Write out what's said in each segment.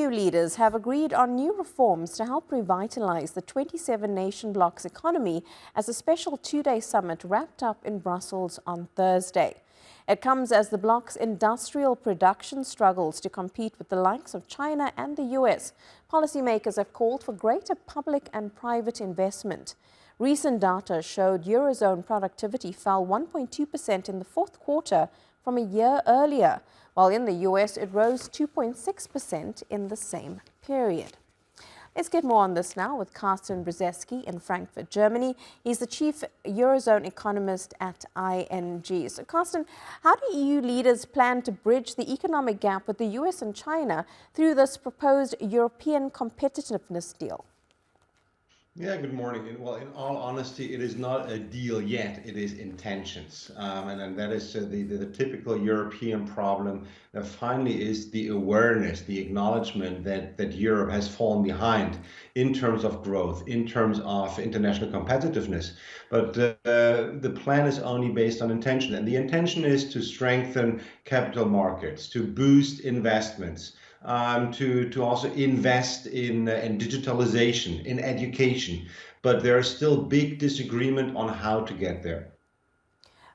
EU leaders have agreed on new reforms to help revitalise the 27-nation bloc's economy as a special two-day summit wrapped up in Brussels on Thursday. It comes as the bloc's industrial production struggles to compete with the likes of China and the US. Policymakers have called for greater public and private investment. Recent data showed eurozone productivity fell 1.2% in the fourth quarter from a year earlier, while in the US it rose 2.6% in the same period. Let's get more on this now with Council President in Frankfurt, Germany. He's the chief eurozone economist at ING. So, Council, how do EU leaders plan to bridge the economic gap with the US and China through this proposed European competitiveness deal? Yeah, good morning. Well, in all honesty, it is not a deal yet. It is intentions. And that is the typical European problem that finally is the awareness, the acknowledgement that Europe has fallen behind in terms of growth, in terms of international competitiveness. But the plan is only based on intention. And the intention is to strengthen capital markets, to boost investments, to also invest in digitalization, in education. But there is still big disagreement on how to get there.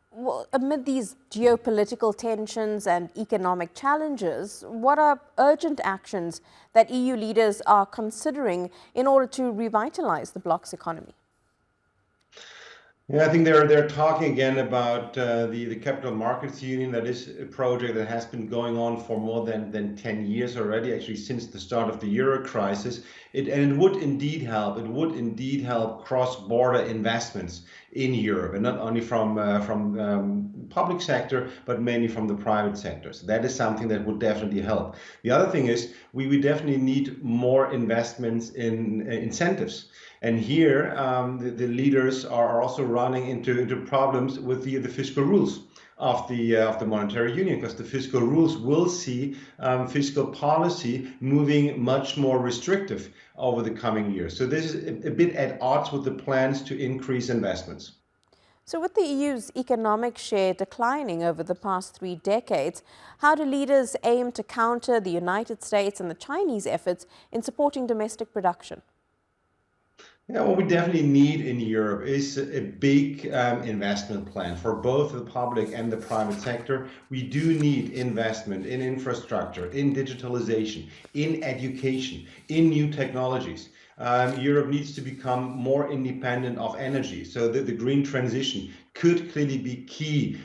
Well, amid these geopolitical tensions and economic challenges, what are urgent actions that EU leaders are considering in order to revitalize the bloc's economy? Yeah, I think they're talking again about the Capital Markets Union. That is a project that has been going on for more than 10 years already, actually since the start of the Euro crisis. It would indeed help. It would indeed help cross-border investments in Europe, and not only from public sector, but mainly from the private sector. So that is something that would definitely help. The other thing is we definitely need more investments in incentives. And here, the leaders are also running into problems with the fiscal rules of the monetary union, because the fiscal rules will see fiscal policy moving much more restrictive over the coming years. So this is a bit at odds with the plans to increase investments. So with the EU's economic share declining over the past 3 decades, how do leaders aim to counter the United States and the Chinese efforts in supporting domestic production? Yeah, what we definitely need in Europe is a big investment plan for both the public and the private sector. We do need investment in infrastructure, in digitalization, in education, in new technologies. Europe needs to become more independent of energy, so that the green transition could clearly be key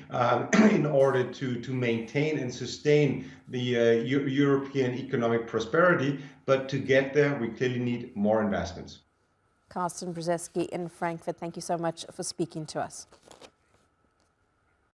in order to maintain and sustain the European economic prosperity. But to get there, we clearly need more investments. Council President in Frankfurt, thank you so much for speaking to us.